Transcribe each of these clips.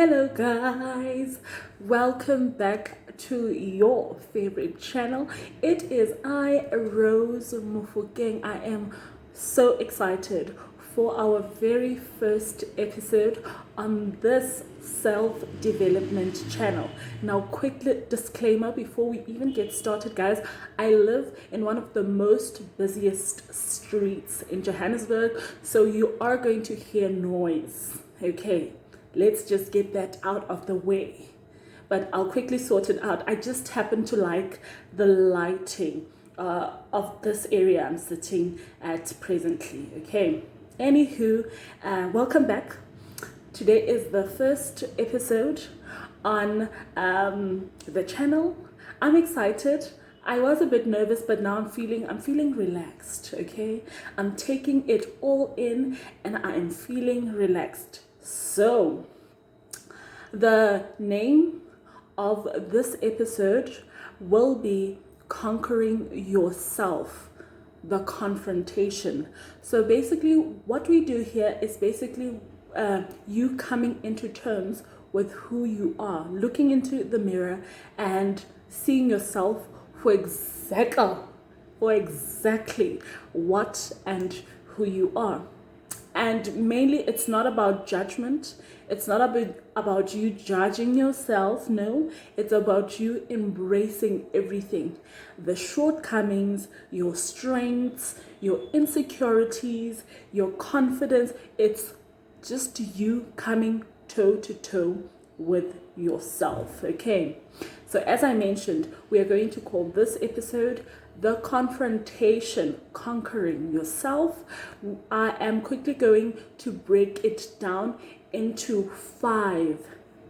Hello guys, welcome back to your favorite channel. It is I, Rose Mufokeng. I am so excited for our very first episode on this self-development channel. Now, quick disclaimer before we even get started, guys. I live in one of the most busiest streets in Johannesburg, so you are going to hear noise, okay? Let's just get that out of the way. But I'll quickly sort it out. I just happen to like the lighting of this area I'm sitting at presently. Okay. Anywho, welcome back. Today is the first episode on the channel. I'm excited. I was a bit nervous, but now I'm feeling relaxed. Okay. I'm taking it all in, and I am feeling relaxed. So, the name of this episode will be Conquering Yourself, the confrontation. So basically what we do here is basically you coming into terms with who you are, looking into the mirror and seeing yourself for exactly what and who you are. And mainly, it's not about judgment. It's not about you judging yourself. No, it's about you embracing everything. The shortcomings, your strengths, your insecurities, your confidence. It's just you coming toe to toe with yourself. Okay. So as I mentioned, we are going to call this episode The Confrontation, Conquering Yourself. I am quickly going to break it down into 5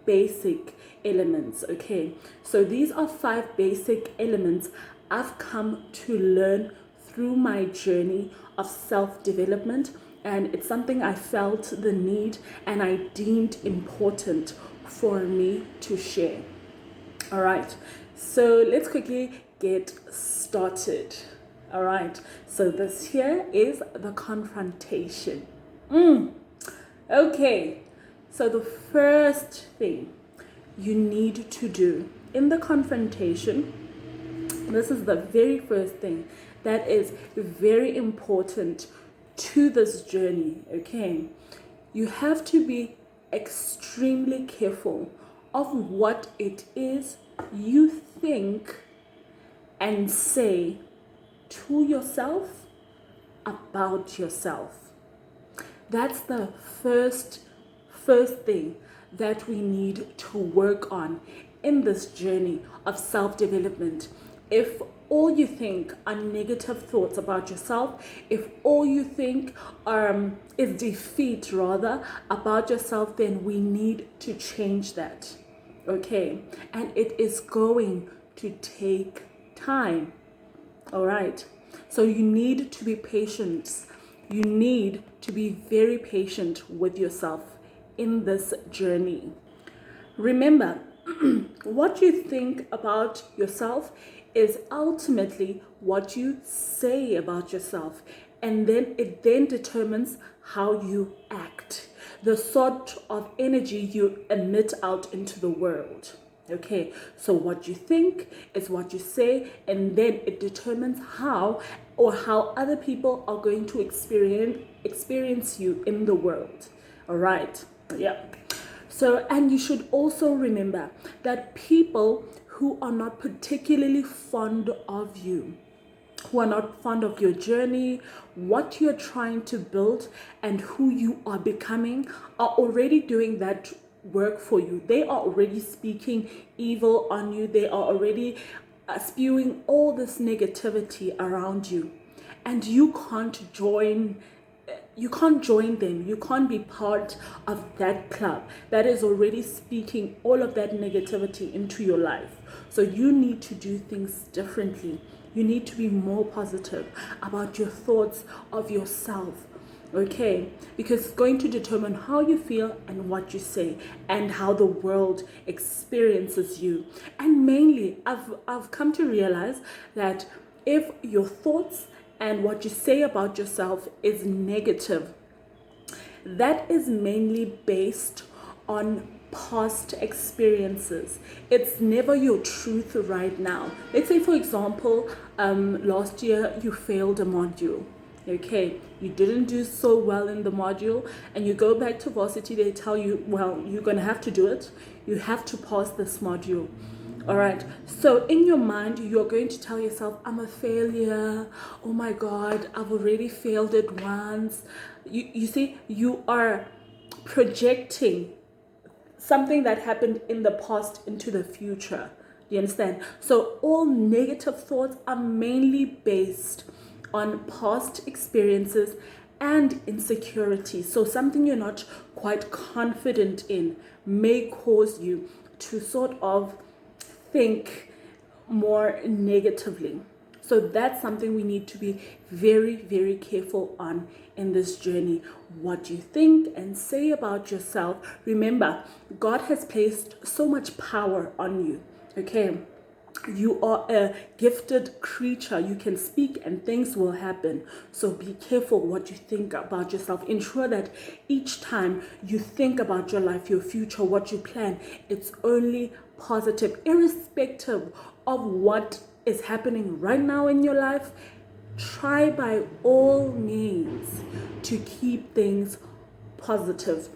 basic elements. Okay, so these are 5 basic elements I've come to learn through my journey of self-development, and it's something I felt the need and I deemed important for me to share. All right, so let's quickly get started. All right, so this here is the confrontation. Okay, so the first thing you need to do in the confrontation, this is the very first thing that is very important to this journey. Okay, you have to be extremely careful of what it is you think and say to yourself about yourself. That's the first thing that we need to work on in this journey of self-development. If all you think are negative thoughts about yourself, if all you think is defeat rather about yourself, then we need to change that. Okay, and it is going to take time. All right, so you need to be patient. You need to be very patient with yourself in this journey. Remember, what you think about yourself is ultimately what you say about yourself, and then it then determines how you act, the sort of energy you emit out into the world. Okay, so what you think is what you say, and then it determines how other people are going to experience you in the world. All right, yeah. So, and you should also remember that people who are not particularly fond of you, who are not fond of your journey, what you're trying to build, and who you are becoming, are already doing that work for you. They are already speaking evil on you. They are already spewing all this negativity around you, and you can't join them. You can't be part of that club that is already speaking all of that negativity into your life. So you need to do things differently. You need to be more positive about your thoughts of yourself. Okay, because it's going to determine how you feel and what you say and how the world experiences you. And mainly, I've come to realize that if your thoughts and what you say about yourself is negative, that is mainly based on past experiences. It's never your truth right now. Let's say, for example, last year you failed a module. Okay, you didn't do so well in the module, and you go back to varsity. They tell you, well, you're going to have to do it. You have to pass this module. All right, so in your mind, you're going to tell yourself, I'm a failure. Oh my God, I've already failed it once. You see, you are projecting something that happened in the past into the future. Do you understand? So all negative thoughts are mainly based on past experiences and insecurity. So something you're not quite confident in may cause you to sort of think more negatively. So that's something we need to be very, very careful on in this journey. What you think and say about yourself. Remember, God has placed so much power on you. Okay, you are a gifted creature. You can speak and things will happen. So be careful what you think about yourself. Ensure that each time you think about your life, your future, what you plan, it's only positive, irrespective of what is happening right now in your life. Try by all means to keep things positive.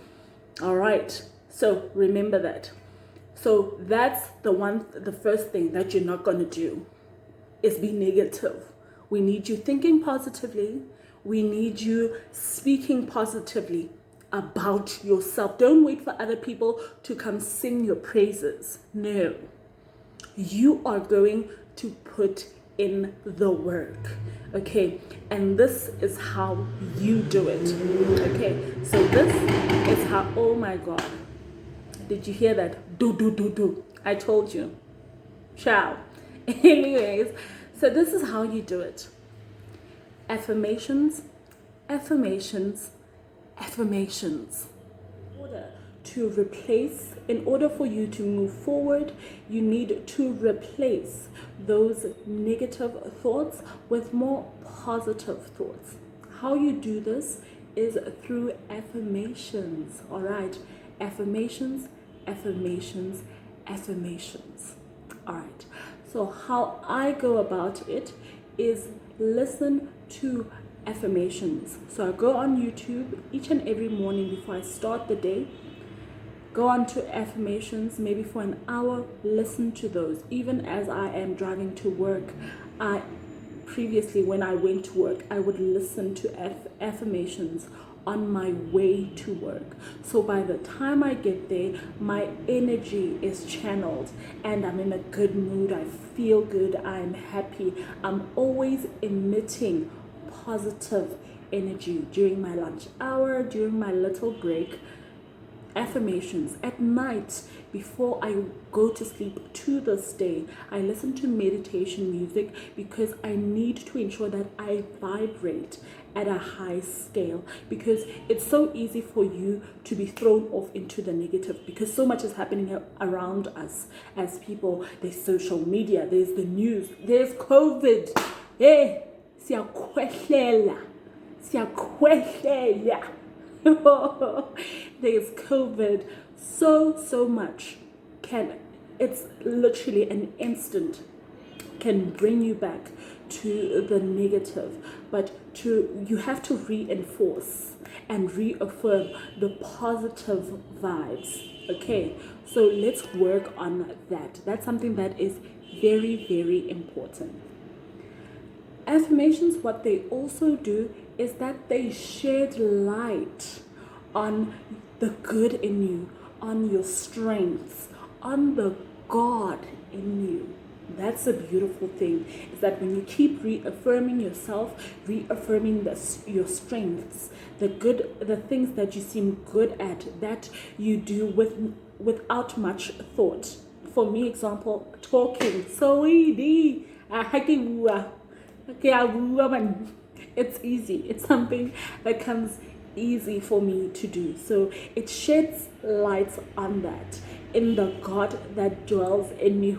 All right, so remember that. So that's the first thing that you're not going to do is be negative. We need you thinking positively. We need you speaking positively about yourself. Don't wait for other people to come sing your praises. No. You are going to put in the work. Okay, and this is how you do it. Okay, so this is how, oh my God. Did you hear that? Do. I told you. Ciao. Anyways, so this is how you do it. Affirmations, affirmations, affirmations. In order for you to move forward, you need to replace those negative thoughts with more positive thoughts. How you do this is through affirmations. All right, affirmations, affirmations, affirmations. All right, so how I go about it is listen to affirmations. So I go on YouTube each and every morning before I start the day. Go on to affirmations maybe for an hour, listen to those. Even as I am driving to work, previously when I went to work, I would listen to affirmations on my way to work. So by the time I get there, my energy is channeled and I'm in a good mood. I feel good. I'm happy. I'm always emitting positive energy during my lunch hour, during my little break. Affirmations at night before I go to sleep. To this day, I listen to meditation music because I need to ensure that I vibrate at a high scale, because it's so easy for you to be thrown off into the negative because so much is happening around us as people. There's social media, there's the news, there's COVID. Hey, siyakhwehlela. There's COVID. So much it's literally an instant can bring you back to the negative, but you have to reinforce and reaffirm the positive vibes. Okay, so let's work on that. That's something that is very, very important. Affirmations, what they also do is that they shed light on the good in you, on your strengths, on the God in you. That's a beautiful thing, is that when you keep reaffirming yourself, reaffirming your strengths, the things that you seem good at, that you do without much thought. For me, example, talking. So easy. It's easy. It's something that comes easy for me to do. So it sheds light on that, in the God that dwells in me.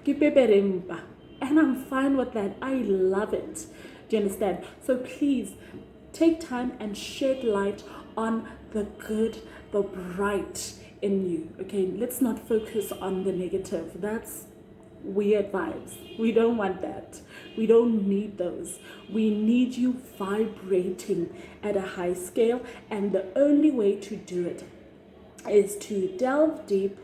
And I'm fine with that. I love it. Do you understand? So please take time and shed light on the good, the bright in you. Okay, let's not focus on the negative. That's weird vibes. We don't want that. We don't need those. We need you vibrating at a high scale, and the only way to do it is to delve deep,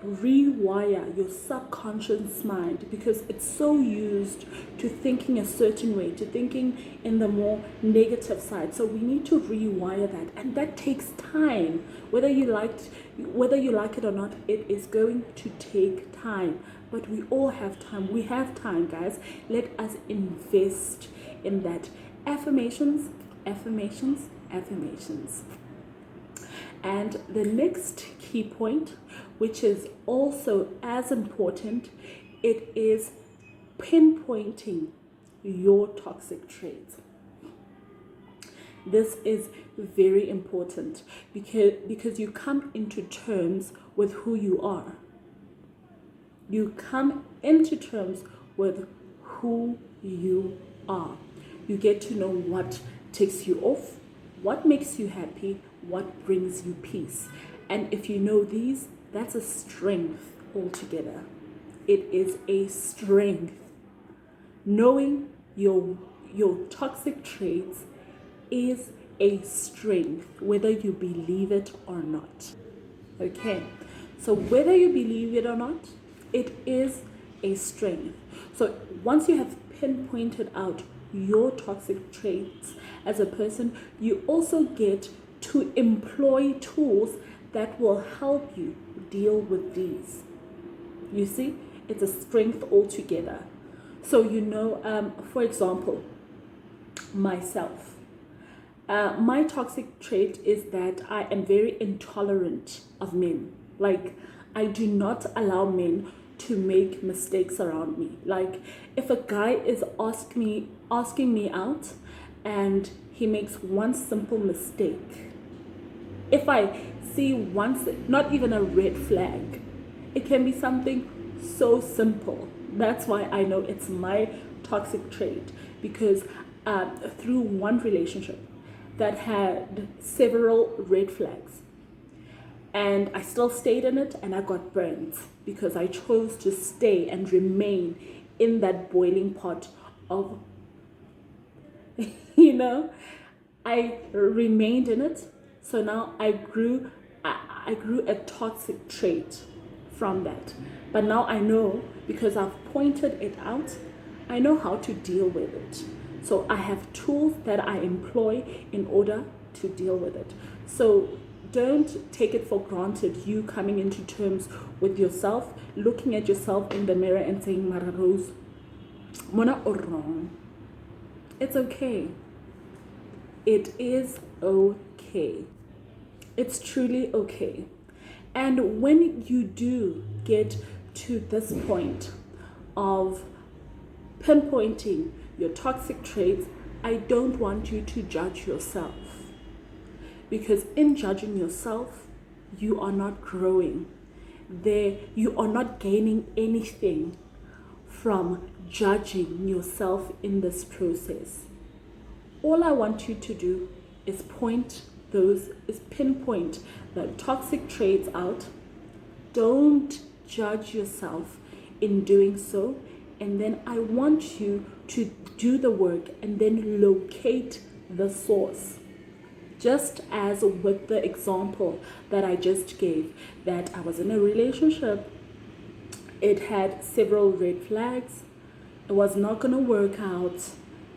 rewire your subconscious mind, because it's so used to thinking a certain way, to thinking in the more negative side. So we need to rewire that, and that takes time. Whether you like it or not, it is going to take time. But we all have time. We have time, guys. Let us invest in that. Affirmations, affirmations, affirmations. And the next key point, which is also as important, it is pinpointing your toxic traits. This is very important because you come into terms with who you are. You come into terms with who you are. You get to know what takes you off, what makes you happy, what brings you peace. And if you know these, that's a strength altogether. It is a strength. Knowing your toxic traits is a strength, whether you believe it or not. Okay, so whether you believe it or not, it is a strength. So once you have pinpointed out your toxic traits as a person, you also get to employ tools that will help you deal with these. You see, it's a strength altogether. So for example, myself, my toxic trait is that I am very intolerant of men. Like, I do not allow men to make mistakes around me. Like, if a guy is asking me out and he makes one simple mistake, if I see not even a red flag, it can be something so simple. That's why I know it's my toxic trait, because through one relationship that had several red flags, and I still stayed in it, and I got burnt because I chose to stay and remain in that boiling pot of, I remained in it. So now I grew a toxic trait from that. But now I know, because I've pointed it out, I know how to deal with it. So I have tools that I employ in order to deal with it. So don't take it for granted, you coming into terms with yourself, looking at yourself in the mirror and saying, Mara Rose, Mona or wrong. It's okay. It is okay. It's truly okay. And when you do get to this point of pinpointing your toxic traits, I don't want you to judge yourself. Because in judging yourself, you are not growing. You are not gaining anything from judging yourself in this process. All I want you to do is pinpoint the toxic traits out. Don't judge yourself in doing so. And then I want you to do the work and then locate the source. Just as with the example that I just gave, that I was in a relationship, it had several red flags, it was not going to work out,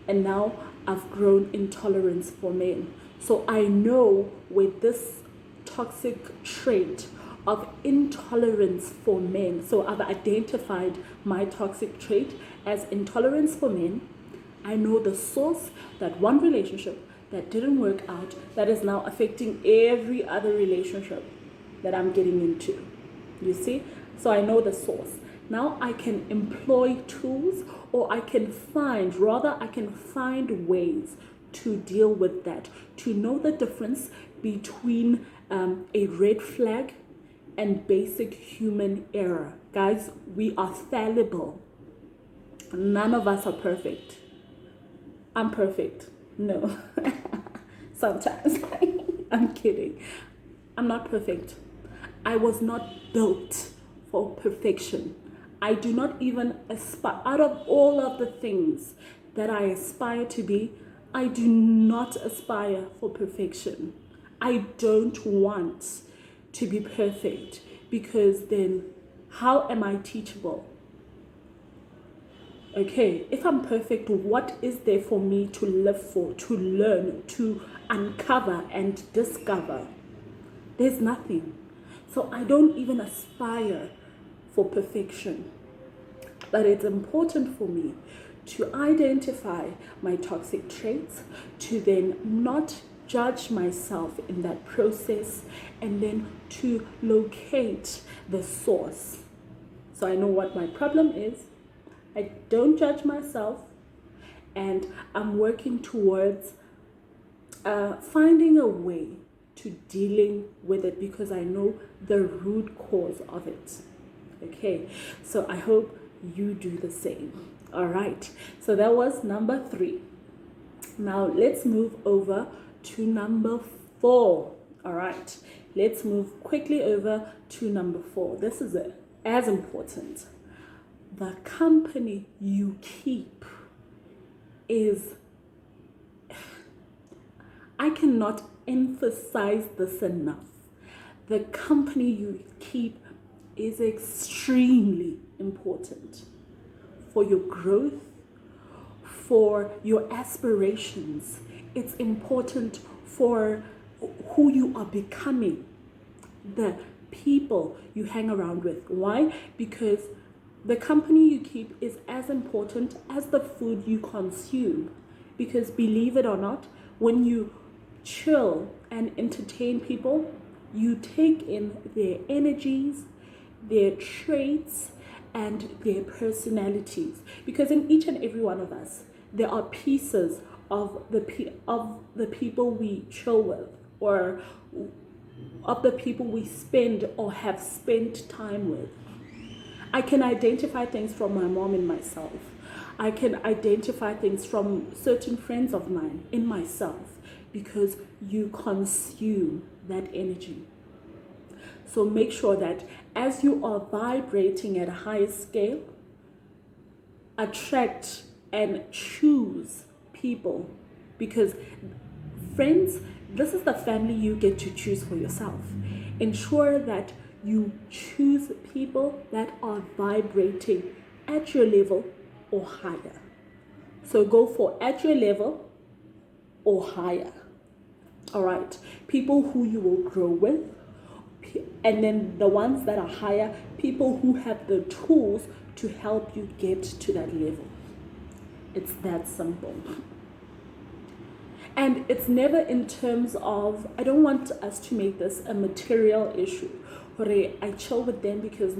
and now I've grown intolerance for men. So I know with this toxic trait of intolerance for men, so I've identified my toxic trait as intolerance for men. I know the source, that one relationship that didn't work out, that is now affecting every other relationship that I'm getting into. You see? So I know the source. Now I can employ tools, or I can find ways to deal with that, to know the difference between a red flag and basic human error. Guys, we are fallible. None of us are perfect. I'm perfect. No. Sometimes. I'm kidding. I'm not perfect. I was not built for perfection. I do not even aspire, out of all of the things that I aspire to be, I do not aspire for perfection. I don't want to be perfect, because then how am I teachable? Okay, if I'm perfect, what is there for me to live for, to learn, to uncover and discover? There's nothing. So I don't even aspire for perfection. But it's important for me to identify my toxic traits, to then not judge myself in that process, and then to locate the source. So I know what my problem is. I don't judge myself, and I'm working towards finding a way to dealing with it, because I know the root cause of it. Okay, so I hope you do the same. All right, so that was number 3. Now let's move over to number 4. All right, let's move quickly over to number 4. This is as important. The company you keep is, I cannot emphasize this enough. The company you keep is extremely important for your growth, for your aspirations. It's important for who you are becoming, the people you hang around with. Why? Because the company you keep is as important as the food you consume. Because believe it or not, when you chill and entertain people, you take in their energies, their traits, and their personalities. Because in each and every one of us, there are pieces of the people we chill with, or of the people we spend or have spent time with. I can identify things from my mom in myself. I can identify things from certain friends of mine in myself, because you consume that energy. So make sure that as you are vibrating at a higher scale, attract and choose people, because friends, this is the family you get to choose for yourself. Ensure that you choose people that are vibrating at your level or higher. So go for at your level or higher. All right, people who you will grow with, and then the ones that are higher, people who have the tools to help you get to that level. It's that simple. And it's never in terms of, I don't want us to make this a material issue. I chill with them because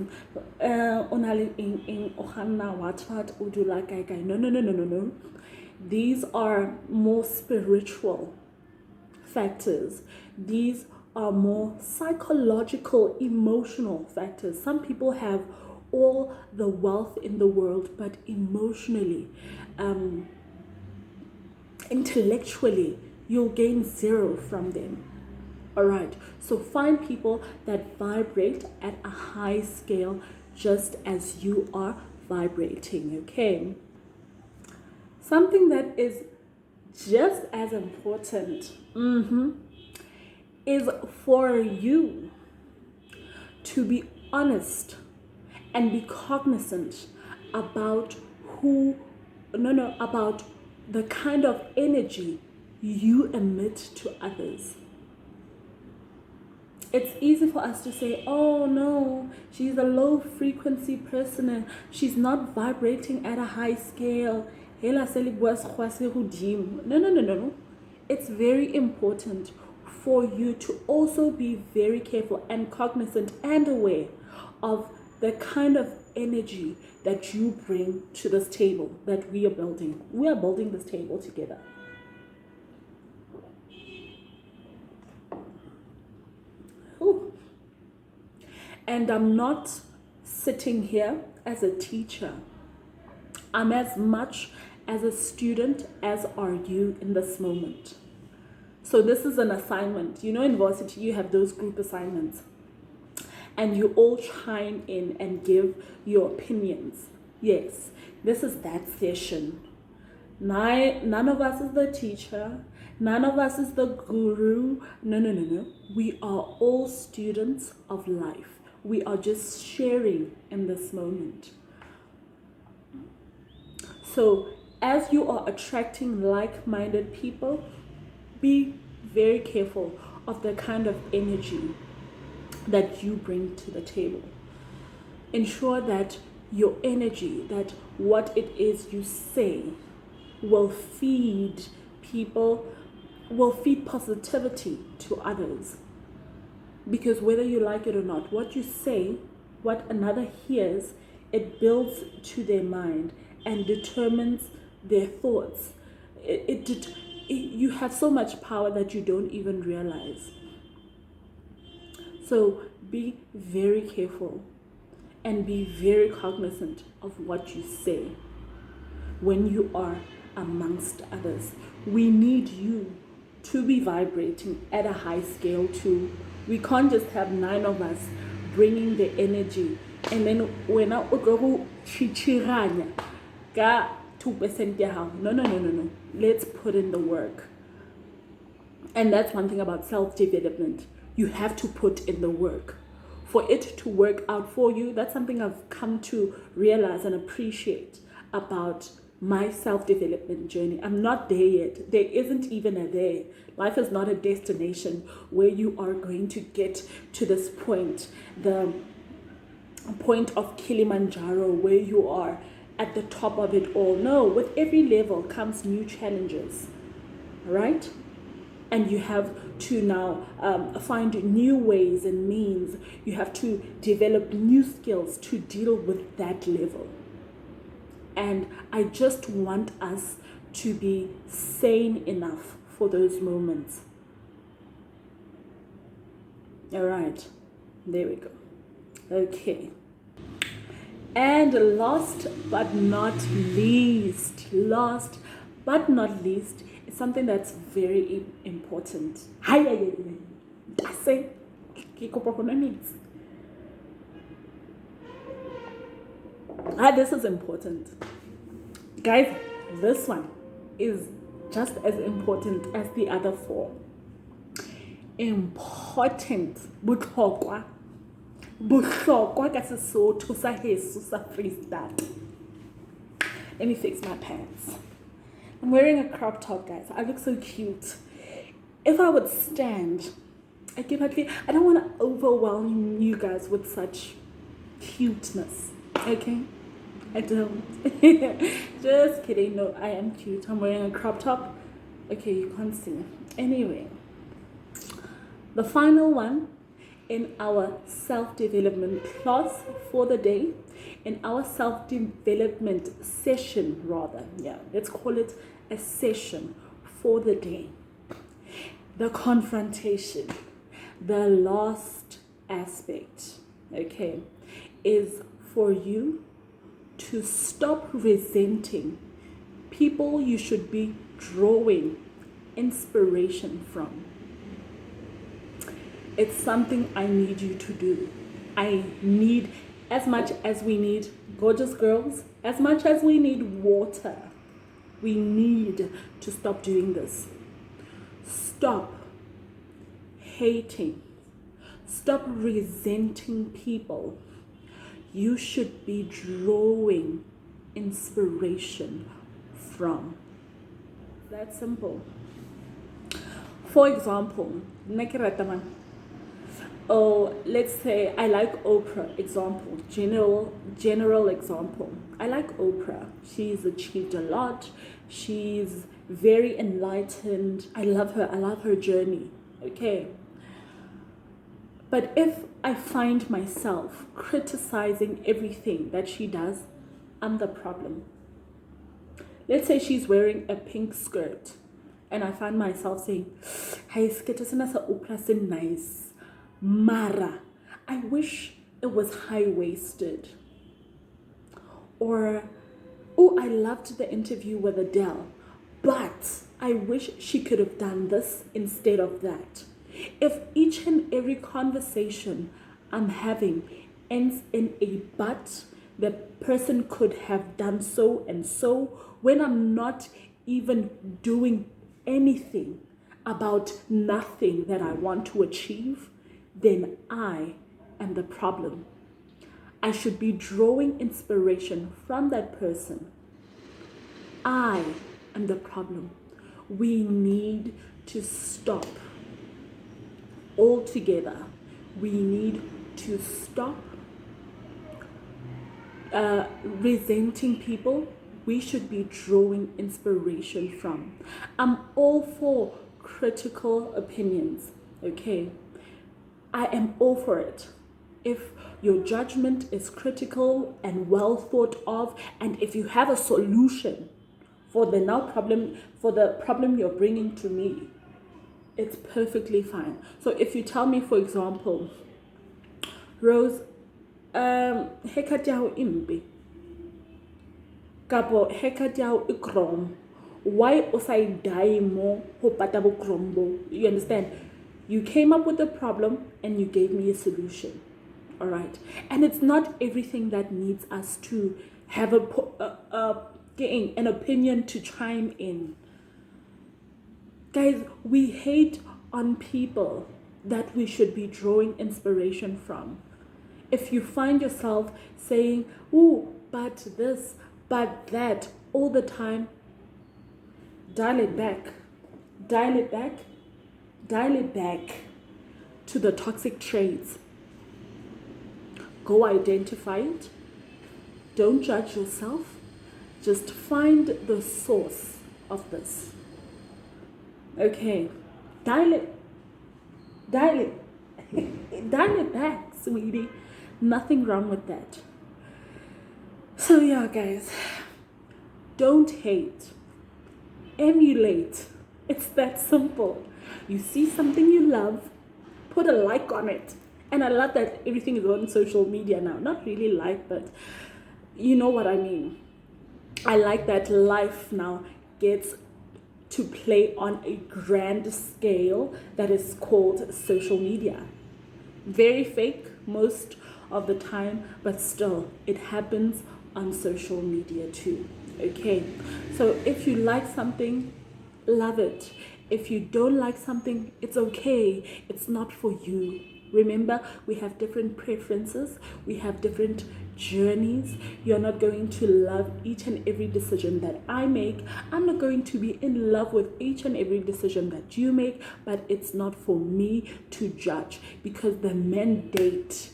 no. These are more spiritual factors. These are more psychological, emotional factors. Some people have all the wealth in the world, but emotionally, intellectually, you'll gain 0 from them. All right, so find people that vibrate at a high scale, just as you are vibrating. Okay, something that is just as important is for you to be honest and be cognizant about about the kind of energy you emit to others. It's easy for us to say, oh no, she's a low frequency person and she's not vibrating at a high scale. No. It's very important for you to also be very careful and cognizant and aware of the kind of energy that you bring to this table that we are building. We are building this table together. Ooh. And I'm not sitting here as a teacher. I'm as much as a student as are you in this moment. So this is an assignment. You know, in varsity, you have those group assignments. and you all chime in and give your opinions. Yes, this is that session. None of us is the teacher. None of us is the guru. No. We are all students of life. We are just sharing in this moment. So as you are attracting like-minded people, be very careful of the kind of energy that you bring to the table. Ensure that your energy, that what it is you say, will feed people, will feed positivity to others. Because whether you like it or not, what you say, what another hears, it builds to their mind and determines their thoughts. You have so much power that you don't even realize. So be very careful and be very cognizant of what you say when you are amongst others. We need you to be vibrating at a high scale too. We can't just have 9 of us bringing the energy and then when I go chichiranya ga 2% no. Let's put in the work. And that's one thing about self-development. You have to put in the work for it to work out for you. That's something I've come to realize and appreciate about my self-development journey. I'm not there yet. There isn't even a there. Life is not a destination where you are going to get to this point, the point of Kilimanjaro, where you are at the top of it all. No, with every level comes new challenges, right? And you have to now find new ways and means. You have to develop new skills to deal with that level. And I just want us to be sane enough for those moments. All right, there we go. Okay. And last but not least, is something that's very important. That's it. This is important. Guys, this one is just as important as the other 4. Important. Bohlokwa ka Sesotho sa heso sa Freestyle. Let me fix my pants. I'm wearing a crop top, guys. I look so cute. If I would stand, I don't want to overwhelm you guys with such cuteness. Okay? I don't. Just kidding. No, I am cute. I'm wearing a crop top. Okay, you can't see. Anyway, the final one in our self-development class for the day, in our self-development session rather. Yeah, let's call it a session for the day. The confrontation, the last aspect, okay, is for you to stop resenting people you should be drawing inspiration from. It's something I need you to do. I need, as much as we need gorgeous girls, as much as we need water, we need to stop doing this. Stop hating. Stop resenting people you should be drawing inspiration from. That's simple. For example, let's say I like Oprah, example, general example. I like Oprah. She's achieved a lot. She's very enlightened. I love her journey. Okay. But if I find myself criticizing everything that she does, I'm the problem. Let's say she's wearing a pink skirt and I find myself saying, hey, skirt is nice. Mara, I wish it was high-waisted. Or, oh, I loved the interview with Adele, but I wish she could have done this instead of that. If each and every conversation I'm having ends in a but. The person could have done so and so, when I'm not even doing anything about nothing that I want to achieve, then I am the problem. I should be drawing inspiration from that person. I am the problem. We need to stop altogether. We need to stop resenting people. We should be drawing inspiration from. I'm all for critical opinions, okay? I am all for it. If your judgment is critical and well thought of, and if you have a solution for the problem you're bringing to me, it's perfectly fine. So if you tell me, for example, Rose, haircut yao imbi, kapo haircut yao ikrom, why osai dye mo ho patabo krombo? You understand? You came up with a problem and you gave me a solution. All right. And it's not everything that needs us to have an opinion to chime in. Guys, we hate on people that we should be drawing inspiration from. If you find yourself saying, "Ooh, but this, but that," all the time, dial it back. Dial it back. Dial it back to the toxic traits. Go identify it. Don't judge yourself. Just find the source of this. Okay, dial it dial it back, sweetie. Nothing wrong with that. So yeah, guys, don't hate, emulate. It's that simple. You see something you love, put a like on it. And I love that everything is on social media now. Not really like, but you know what I mean. I like that life now gets to play on a grand scale that is called social media. Very fake most of the time, but still, it happens on social media too. Okay, so if you like something, love it. If you don't like something, it's okay. It's not for you. Remember, we have different preferences. We have different journeys. You're not going to love each and every decision that I make. I'm not going to be in love with each and every decision that you make, but it's not for me to judge, because the mandate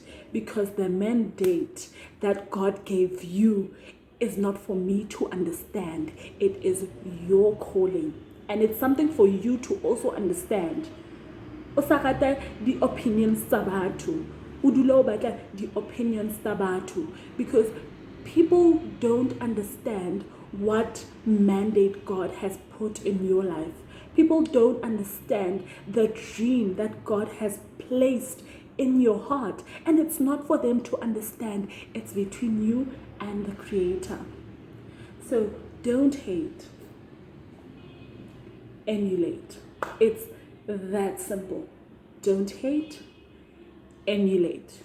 that God gave you is not for me to understand. It is your calling, and it's something for you to also understand. Osakata the opinions sabatu. Udulo baka the opinions sabatu. Because people don't understand what mandate God has put in your life. People don't understand the dream that God has placed in your heart. And it's not for them to understand. It's between you and the Creator. So don't hate. Emulate. It's that simple. Don't hate, emulate.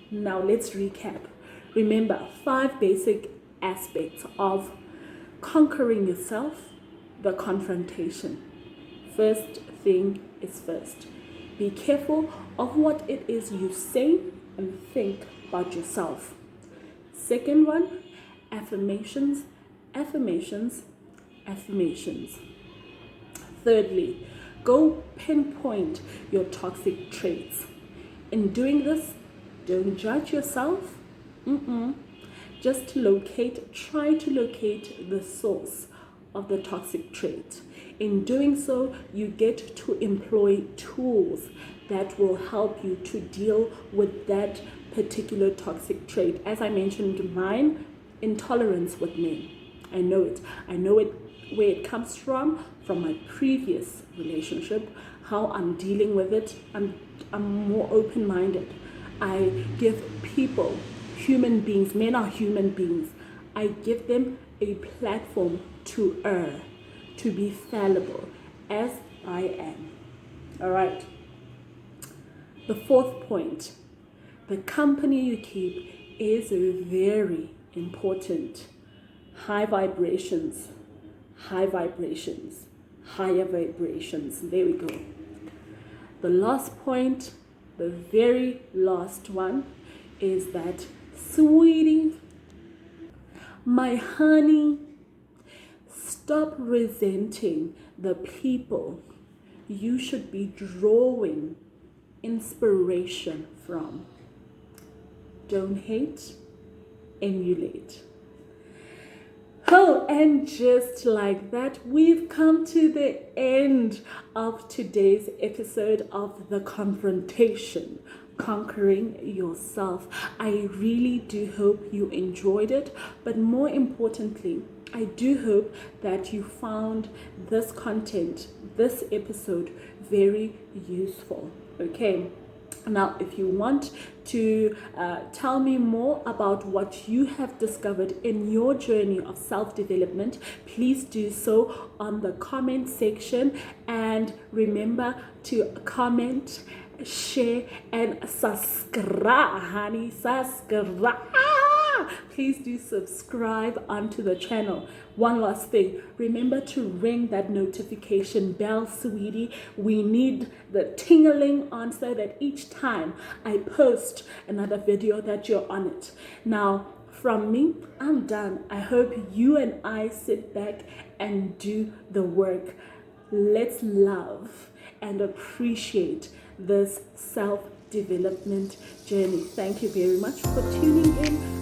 Now let's recap. Remember 5 basic aspects of conquering yourself, the confrontation. First thing is first. Be careful of what it is you say and think about yourself. Second one, affirmations, affirmations, affirmations. Thirdly, go pinpoint your toxic traits. In doing this, don't judge yourself. Just try to locate the source of the toxic trait. In doing so, you get to employ tools that will help you to deal with that particular toxic trait. As I mentioned, mine, intolerance with men. I know it. I know it where it comes from my previous relationship, how I'm dealing with it. I'm more open-minded. I give people, human beings, men are human beings, I give them a platform to err, to be fallible, as I am. All right. The fourth point, The company you keep is very important. High vibrations, high vibrations, higher vibrations. There we go. The last point, the very last one, is that, sweetie, my honey, stop resenting the people you should be drawing inspiration from. Don't hate, emulate. Oh, and just like that, we've come to the end of today's episode of The Confrontation, Conquering Yourself. I really do hope you enjoyed it, but more importantly, I do hope that you found this content, this episode, very useful. Okay. Now, if you want to tell me more about what you have discovered in your journey of self-development, please do so on the comment section. And remember to comment, share, and subscribe, honey, subscribe. Please do subscribe onto the channel. One last thing, remember to ring that notification bell, sweetie. We need the tingling on so that each time I post another video that you're on it. Now, from me, I'm done. I hope you and I sit back and do the work. Let's love and appreciate this self-development journey. Thank you very much for tuning in.